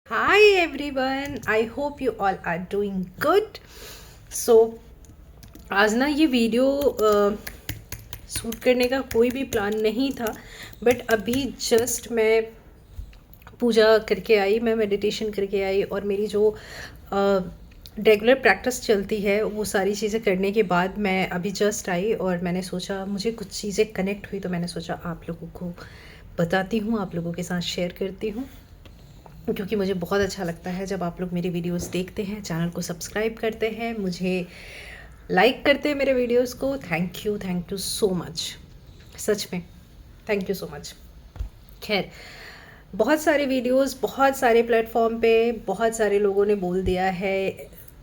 Hi everyone, I hope you all are doing good. So आज ना ये video shoot करने का कोई भी प्लान नहीं था, बट अभी जस्ट मैं पूजा करके आई, मैं मेडिटेशन करके आई और मेरी जो रेगुलर प्रैक्टिस चलती है वो सारी चीज़ें करने के बाद मैं अभी जस्ट आई और मैंने सोचा मुझे कुछ चीज़ें कनेक्ट हुई, तो मैंने सोचा आप लोगों को बताती हूँ, आप लोगों के साथ शेयर करती हूँ, क्योंकि मुझे बहुत अच्छा लगता है जब आप लोग मेरी वीडियोस देखते हैं, चैनल को सब्सक्राइब करते हैं, मुझे लाइक करते हैं मेरे वीडियोस को। थैंक यू सो मच, सच में थैंक यू सो मच। खैर, बहुत सारे वीडियोस बहुत सारे प्लेटफॉर्म पे बहुत सारे लोगों ने बोल दिया है,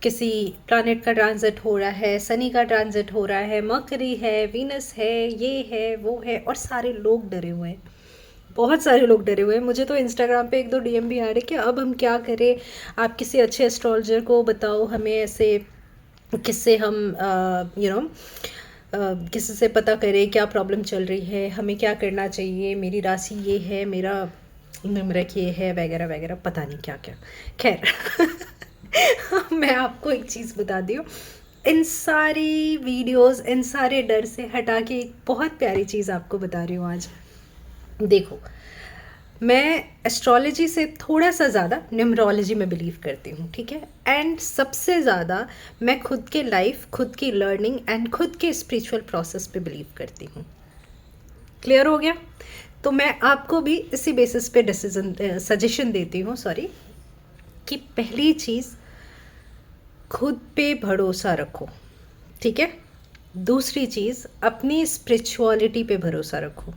किसी प्लैनेट का ट्रांजिट हो रहा है, सनी का ट्रांजिट हो रहा है, मर्करी है, वीनस है, ये है वो है, और सारे लोग डरे हुए हैं, बहुत सारे लोग डरे हुए हैं। मुझे तो इंस्टाग्राम पे एक दो डीएम भी आ रहे कि अब हम क्या करें, आप किसी अच्छे एस्ट्रोलॉजर को बताओ हमें, ऐसे किससे हम किसी से पता करें क्या प्रॉब्लम चल रही है, हमें क्या करना चाहिए, मेरी राशि ये है, मेरा नंबरक ये है, वगैरह वगैरह, पता नहीं क्या क्या। खैर मैं आपको एक चीज़ बता दी हूँ, इन सारी वीडियोस, इन सारे डर से हटा के एक बहुत प्यारी चीज़ आपको बता रही हूँ आज। देखो, मैं एस्ट्रोलॉजी से थोड़ा सा ज़्यादा न्यूमरोलॉजी में बिलीव करती हूँ, ठीक है। एंड सबसे ज़्यादा मैं खुद के लाइफ, खुद की लर्निंग एंड खुद के स्पिरिचुअल प्रोसेस पे बिलीव करती हूँ। क्लियर हो गया? तो मैं आपको भी इसी बेसिस पे सजेशन देती हूँ, सॉरी, कि पहली चीज़ खुद पे भरोसा रखो, ठीक है। दूसरी चीज़ अपनी स्पिरिचुअलिटी पे भरोसा रखो,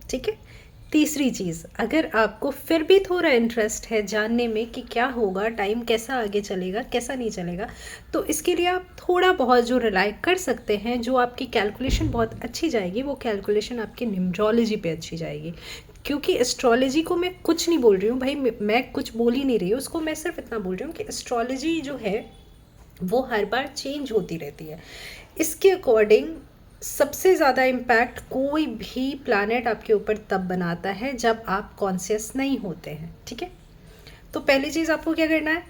ठीक है। तीसरी चीज़, अगर आपको फिर भी थोड़ा इंटरेस्ट है जानने में कि क्या होगा, टाइम कैसा आगे चलेगा, कैसा नहीं चलेगा, तो इसके लिए आप थोड़ा बहुत जो रिलाई कर सकते हैं, जो आपकी कैलकुलेशन बहुत अच्छी जाएगी, वो कैलकुलेशन आपकी न्यूमरोलॉजी पे अच्छी जाएगी। क्योंकि एस्ट्रोलॉजी को मैं कुछ नहीं बोल रही हूँ भाई, मैं कुछ बोल ही नहीं रही हूँ उसको, मैं सिर्फ इतना बोल रही हूँ कि एस्ट्रोलॉजी जो है वो हर बार चेंज होती रहती है। इसके अकॉर्डिंग सबसे ज़्यादा इम्पैक्ट कोई भी प्लैनेट आपके ऊपर तब बनाता है जब आप कॉन्शियस नहीं होते हैं, ठीक है। तो पहली चीज़ आपको क्या करना है,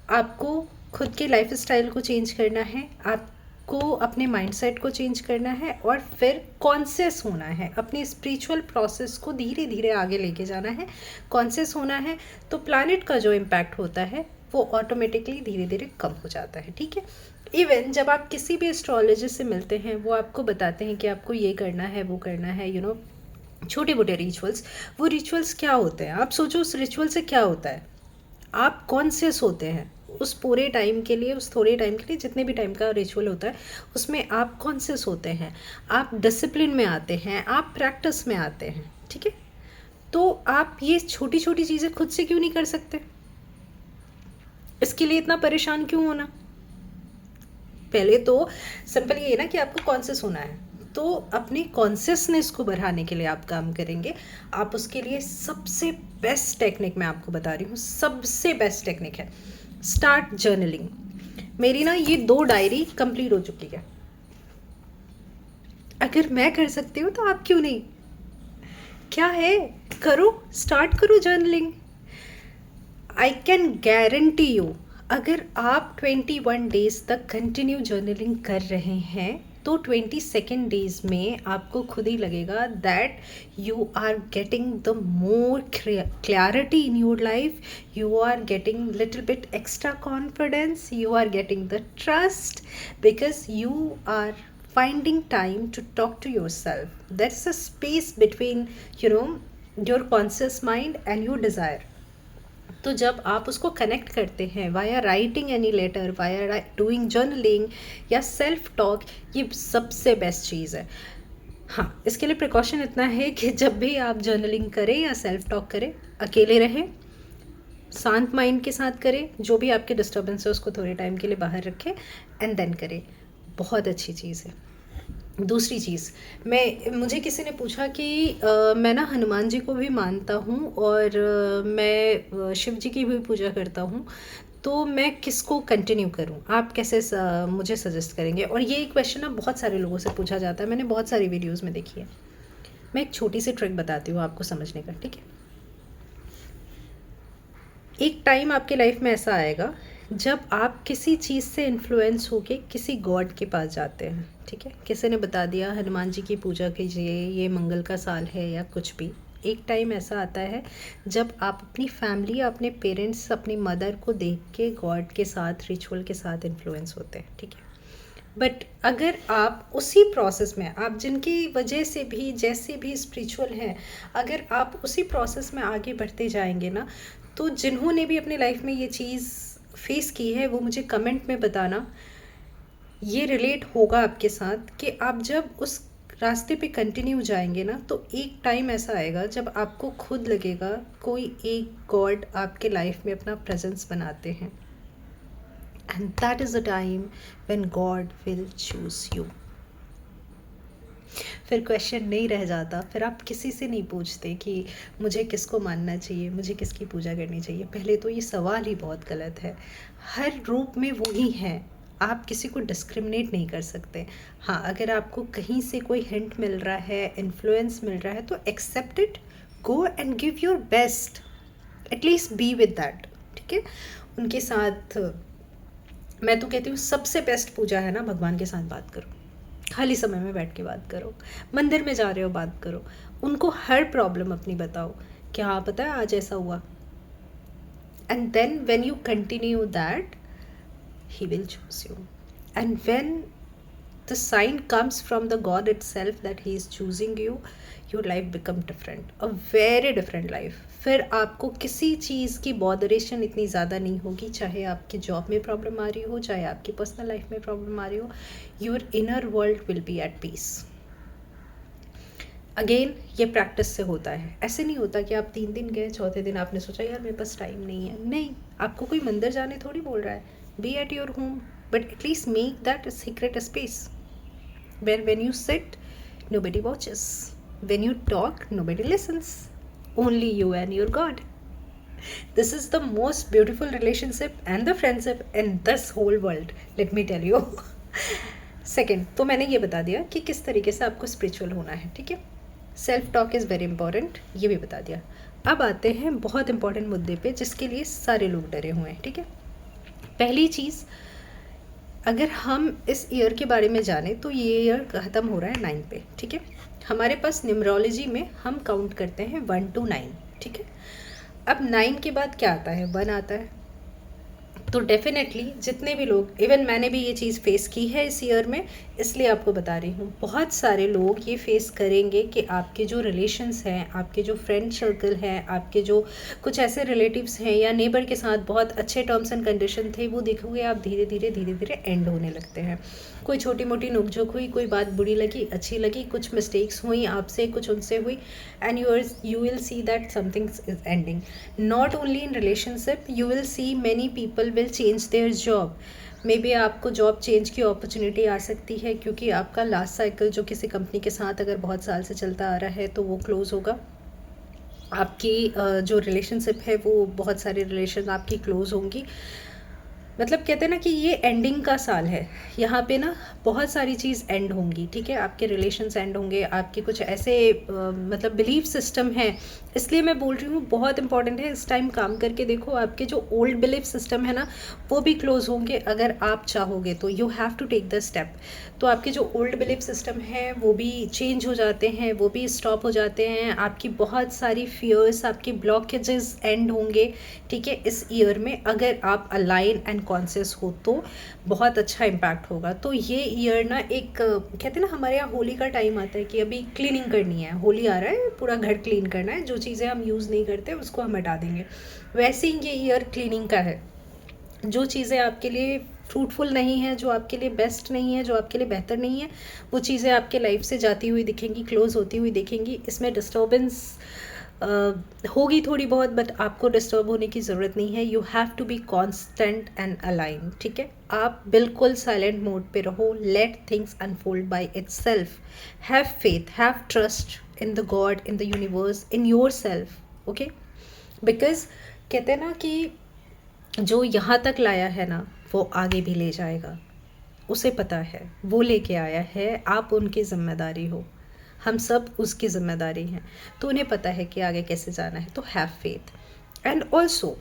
आपको खुद के लाइफ स्टाइल को चेंज करना है, आपको अपने माइंडसेट को चेंज करना है, और फिर कॉन्शियस होना है, अपनी स्पिरिचुअल प्रोसेस को धीरे धीरे आगे लेके जाना है, कॉन्शियस होना है। तो प्लैनेट का जो इम्पैक्ट होता है वो ऑटोमेटिकली धीरे धीरे कम हो जाता है, ठीक है। इवन जब आप किसी भी एस्ट्रोलॉजिस्ट से मिलते हैं, वो आपको बताते हैं कि आपको ये करना है, वो करना है, छोटे मोटे रिचुअल्स। वो रिचुअल्स क्या होते हैं, आप सोचो उस रिचुअल से क्या होता है, आप कॉन्शियस होते हैं उस पूरे टाइम के लिए, उस थोड़े टाइम के लिए, जितने भी टाइम का रिचुअल होता है उसमें आप कॉन्शियस होते हैं, आप डिसिप्लिन में आते हैं, आप प्रैक्टिस में आते हैं, ठीक है। तो आप ये छोटी छोटी चीज़ें खुद से क्यों नहीं कर सकते, इसके लिए इतना परेशान क्यों होना। पहले तो सिंपल ये है ना कि आपको कॉन्शियस होना है, तो अपनी कॉन्शियसनेस को बढ़ाने के लिए आप काम करेंगे। आप उसके लिए सबसे बेस्ट टेक्निक मैं आपको बता रही हूँ, सबसे बेस्ट टेक्निक है स्टार्ट जर्नलिंग। मेरी ना ये 2 डायरी कंप्लीट हो चुकी है, अगर मैं कर सकती हूँ तो आप क्यों नहीं। क्या है, करो, स्टार्ट करो journaling. I can guarantee you, अगर आप 21 डेज तक कंटिन्यू जर्नलिंग कर रहे हैं तो 22nd डेज में आपको खुद ही लगेगा that you are getting the more clarity in your life, you are getting little bit extra confidence, you are getting the trust, because you are finding time to talk to yourself. There's a space between your conscious mind and your desire. तो जब आप उसको connect करते हैं via writing any letter, via doing journaling या self talk, ये सबसे best चीज़ है। हाँ, इसके लिए प्रिकॉशन इतना है कि जब भी आप जर्नलिंग करें या सेल्फ टॉक करें, अकेले रहें, शांत माइंड के साथ करें, जो भी आपके डिस्टर्बेंस है उसको थोड़े टाइम के लिए बाहर रखें एंड देन करें, बहुत अच्छी चीज़ है। दूसरी चीज़, मुझे किसी ने पूछा कि मैं ना हनुमान जी को भी मानता हूँ और मैं शिव जी की भी पूजा करता हूँ, तो मैं किसको कंटिन्यू करूँ, आप कैसे मुझे सजेस्ट करेंगे। और ये क्वेश्चन ना बहुत सारे लोगों से पूछा जाता है, मैंने बहुत सारी वीडियोज़ में देखी है। मैं एक छोटी सी ट्रिक बताती हूँ आपको समझने का, ठीक है। एक टाइम आपके लाइफ में ऐसा आएगा जब आप किसी चीज़ से इन्फ्लुएंस होके किसी गॉड के पास जाते हैं, ठीक है। किसी ने बता दिया हनुमान जी की पूजा कीजिए, ये मंगल का साल है या कुछ भी। एक टाइम ऐसा आता है जब आप अपनी फैमिली, अपने पेरेंट्स, अपनी मदर को देख के गॉड के साथ, रिचुअल के साथ इन्फ्लुएंस होते हैं, ठीक है। बट अगर आप उसी प्रोसेस में, आप जिनकी वजह से भी, जैसे भी स्पिरिचुअल हैं, अगर आप उसी प्रोसेस में आगे बढ़ते जाएंगे ना, तो जिन्होंने भी अपने लाइफ में ये चीज़ फेस की है वो मुझे कमेंट में बताना। ये रिलेट होगा आपके साथ कि आप जब उस रास्ते पे कंटिन्यू जाएंगे ना, तो एक टाइम ऐसा आएगा जब आपको खुद लगेगा कोई एक गॉड आपके लाइफ में अपना प्रेजेंस बनाते हैं, and that is the time when God will choose you. फिर क्वेश्चन नहीं रह जाता, फिर आप किसी से नहीं पूछते कि मुझे किसको मानना चाहिए, मुझे किसकी पूजा करनी चाहिए। पहले तो ये सवाल ही बहुत गलत है। हर रूप में वही है, आप किसी को डिस्क्रिमिनेट नहीं कर सकते। हाँ, अगर आपको कहीं से कोई हिंट मिल रहा है, इन्फ्लुएंस मिल रहा है, तो accept it, go and give your best, at least be with that, ठीक है। उनके साथ मैं तो कहती हूँ सबसे बेस्ट पूजा है ना, भगवान के साथ बात करो, खाली समय में बैठ के बात करो, मंदिर में जा रहे हो बात करो, उनको हर प्रॉब्लम अपनी बताओ, क्या हाँ पता है आज ऐसा हुआ, and then when you continue that, he will choose you. And when the sign comes from the God itself that he is choosing you, your life become different, a very different life. फिर आपको किसी चीज़ की botheration इतनी ज़्यादा नहीं होगी, चाहे आपकी जॉब में प्रॉब्लम आ रही हो, चाहे आपकी पर्सनल लाइफ में प्रॉब्लम आ रही हो, your inner world will be at peace. Again ये प्रैक्टिस से होता है, ऐसे नहीं होता कि आप 3 दिन गए, चौथे दिन आपने सोचा यार मेरे पास टाइम नहीं है। नहीं, आपको कोई मंदिर जाने थोड़ी बोल रहा है। Be at your home, but at least make that a secret space where when you sit, nobody watches. When you talk, nobody listens. Only you and your God. This is the most beautiful relationship and the friendship in this whole world. Let me tell you. Second, तो मैंने ये बता दिया कि किस तरीके से आपको स्पिरिचुअल होना है, ठीक है। Self talk is very important, ये भी बता दिया। अब आते हैं बहुत इंपॉर्टेंट मुद्दे पे जिसके लिए सारे लोग डरे हुए हैं, ठीक है। पहली चीज़, अगर हम इस ईयर के बारे में जानें तो ये ईयर ख़त्म हो रहा है 9 पे, ठीक है। हमारे पास न्यूमरोलॉजी में हम काउंट करते हैं 1 to 9, ठीक है। अब 9 के बाद क्या आता है? 1 आता है। तो डेफिनेटली जितने भी लोग, इवन मैंने भी ये चीज़ फेस की है इस ईयर में, इसलिए आपको बता रही हूँ, बहुत सारे लोग ये फेस करेंगे कि आपके जो रिलेशंस हैं, आपके जो फ्रेंड सर्कल हैं, आपके जो कुछ ऐसे रिलेटिव्स हैं या नेबर के साथ बहुत अच्छे टर्म्स एंड कंडीशन थे, वो देखोगे आप धीरे धीरे एंड होने लगते हैं। कोई छोटी मोटी नोकझोंक हुई, कोई बात बुरी लगी, अच्छी लगी, कुछ मिस्टेक्स हुई आपसे, कुछ उनसे हुई, and you will see that something is ending. Not only in relationship, you will see many people will change their job. May be आपको जॉब चेंज की अपॉर्चुनिटी आ सकती है क्योंकि आपका लास्ट साइकिल जो किसी कंपनी के साथ अगर बहुत साल से चलता आ रहा है तो वो क्लोज़ होगा। आपकी जो रिलेशनशिप है वो, बहुत सारी रिलेशन आपकी क्लोज़ होंगी। मतलब कहते हैं ना कि ये एंडिंग का साल है, यहाँ पे ना बहुत सारी चीज़ एंड होंगी, ठीक है। आपके रिलेशंस एंड होंगे, आपके कुछ ऐसे मतलब बिलीफ सिस्टम है, इसलिए मैं बोल रही हूँ बहुत इंपॉर्टेंट है। इस टाइम काम करके देखो, आपके जो ओल्ड बिलीफ सिस्टम है ना वो भी क्लोज होंगे अगर आप चाहोगे तो। You have to take the step. तो आपके जो ओल्ड बिलीफ सिस्टम है वो भी चेंज हो जाते हैं, वो भी स्टॉप हो जाते हैं। आपकी बहुत सारी फियर्स, आपकी ब्लॉकेजेस एंड होंगे, ठीक है। इस ईयर में अगर आप अलाइन एंड कॉन्शियस हो तो बहुत अच्छा इम्पैक्ट होगा। तो ये ईयर ना एक, कहते हैं ना हमारे यहाँ होली का टाइम आता है कि अभी क्लीनिंग करनी है, होली आ रहा है, पूरा घर क्लीन करना है, जो चीज़ें हम यूज़ नहीं करते उसको हम हटा देंगे। वैसे ही ये ईयर क्लीनिंग का है। जो चीज़ें आपके लिए फ्रूटफुल नहीं है, जो आपके लिए बेस्ट नहीं है, जो आपके लिए बेहतर नहीं है, वो चीज़ें आपके लाइफ से जाती हुई दिखेंगी, क्लोज होती हुई दिखेंगी। इसमें डिस्टर्बेंस होगी थोड़ी बहुत, बट आपको डिस्टर्ब होने की ज़रूरत नहीं है। You have to be constant and align, ठीक है। आप बिल्कुल साइलेंट मोड पे रहो, let things unfold by itself, have faith, have trust in the god, in the universe, in your self, okay. Because कहते हैं ना कि जो यहाँ तक लाया है ना वो आगे भी ले जाएगा, उसे पता है, वो लेके आया है, आप उनकी जिम्मेदारी हो, हम सब उसकी ज़िम्मेदारी हैं। तो उन्हें पता है कि आगे कैसे जाना है। तो have faith. And also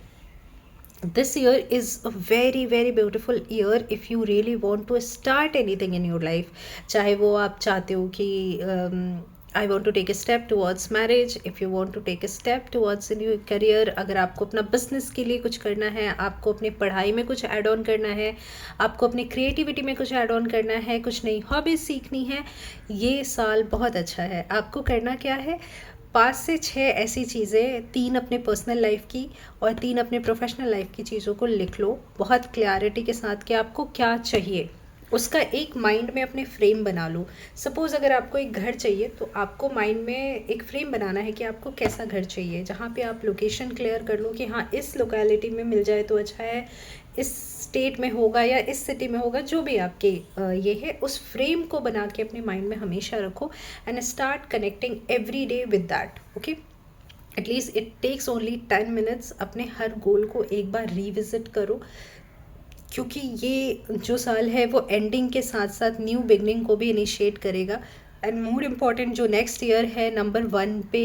this year is a very very beautiful year if you really want to start anything in your life. चाहे वो आप चाहते हो कि I want to take a step towards marriage, if you want to take a step towards in your career, अगर आपको अपना business के लिए कुछ करना है, आपको अपनी पढ़ाई में कुछ ऐड ऑन करना है, आपको अपनी क्रिएटिविटी में कुछ ऐड ऑन करना है, कुछ नई हॉबीज़ सीखनी है, ये साल बहुत अच्छा है। आपको करना क्या है, 5 से 6 ऐसी चीज़ें, 3 अपने पर्सनल लाइफ की और 3 अपने प्रोफेशनल लाइफ की चीज़ों को लिख लो बहुत क्लैरिटी के साथ कि आपको क्या चाहिए। उसका एक माइंड में अपने फ्रेम बना लो। सपोज़ अगर आपको एक घर चाहिए तो आपको माइंड में एक फ्रेम बनाना है कि आपको कैसा घर चाहिए, जहाँ पे आप लोकेशन क्लियर कर लो कि हाँ इस लोकेलिटी में मिल जाए तो अच्छा है, इस स्टेट में होगा या इस सिटी में होगा, जो भी आपके ये है, उस फ्रेम को बना के अपने माइंड में हमेशा रखो and start connecting every day with that. Okay, at least it takes only 10 minutes. अपने हर गोल को एक बार रिविज़िट करो, क्योंकि ये जो साल है वो एंडिंग के साथ साथ न्यू बिगनिंग को भी इनिशिएट करेगा। एंड मोर इम्पॉर्टेंट, जो नेक्स्ट ईयर है नंबर 1 पे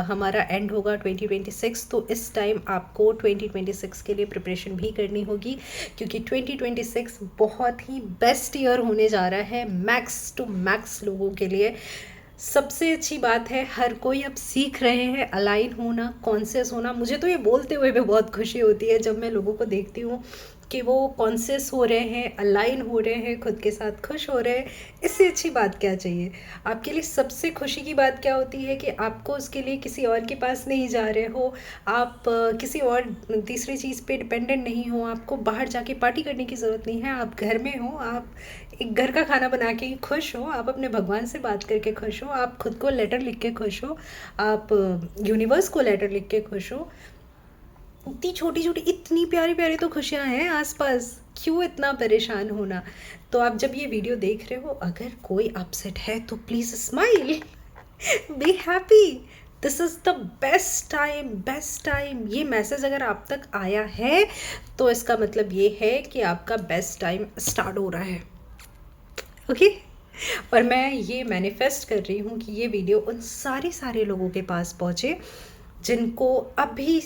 हमारा एंड होगा 2026, तो इस टाइम आपको 2026 के लिए प्रिपरेशन भी करनी होगी, क्योंकि 2026 बहुत ही बेस्ट ईयर होने जा रहा है मैक्स टू मैक्स लोगों के लिए। सबसे अच्छी बात है, हर कोई अब सीख रहे हैं अलाइन होना, कॉन्शियस होना। मुझे तो ये बोलते हुए भी बहुत खुशी होती है जब मैं लोगों को देखती हूँ कि वो कॉन्शियस हो रहे हैं, अलाइन हो रहे हैं, खुद के साथ खुश हो रहे हैं। इससे अच्छी बात क्या चाहिए आपके लिए? सबसे खुशी की बात क्या होती है कि आपको उसके लिए किसी और के पास नहीं जा रहे हो, आप किसी और तीसरी चीज़ पे डिपेंडेंट नहीं हो, आपको बाहर जाके पार्टी करने की ज़रूरत नहीं है, आप घर में हो, आप एक घर का खाना बना के खुश हो, आप अपने भगवान से बात करके खुश हो, आप खुद को लेटर लिख के खुश हो, आप यूनिवर्स को लेटर लिख के खुश हो। इतनी छोटी छोटी इतनी प्यारी प्यारी तो खुशियाँ हैं आसपास, क्यों इतना परेशान होना? तो आप जब ये वीडियो देख रहे हो, अगर कोई अपसेट है तो please smile, be happy, this is the best time, best time. ये मैसेज अगर आप तक आया है तो इसका मतलब ये है कि आपका बेस्ट टाइम स्टार्ट हो रहा है। ओके, और मैं ये मैनिफेस्ट कर रही हूँ कि ये वीडियो उन सारे लोगों के पास पहुँचे जिनको अभी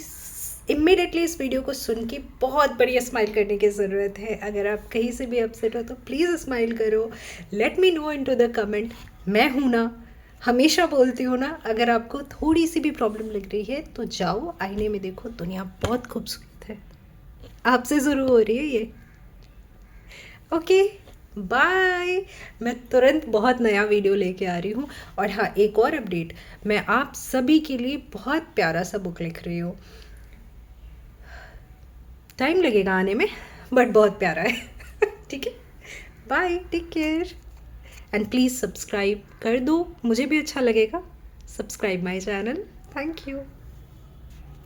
इमीडिएटली इस वीडियो को सुन के बहुत बढ़िया स्माइल करने की ज़रूरत है। अगर आप कहीं से भी अपसेट हो तो प्लीज़ स्माइल करो, let me know into the comment. मैं हूँ ना, हमेशा बोलती हूँ ना, अगर आपको थोड़ी सी भी प्रॉब्लम लग रही है तो जाओ आईने में देखो, दुनिया बहुत खूबसूरत है, आपसे शुरू हो रही है ये। Okay, bye. मैं तुरंत बहुत नया वीडियो लेके आ रही हूँ। और हाँ, एक और अपडेट, मैं आप सभी के लिए बहुत प्यारा सा बुक लिख रही हूँ। टाइम लगेगा आने में, बट बहुत प्यारा है। ठीक है, bye, take care and please subscribe कर दो, मुझे भी अच्छा लगेगा। Subscribe my channel. Thank you.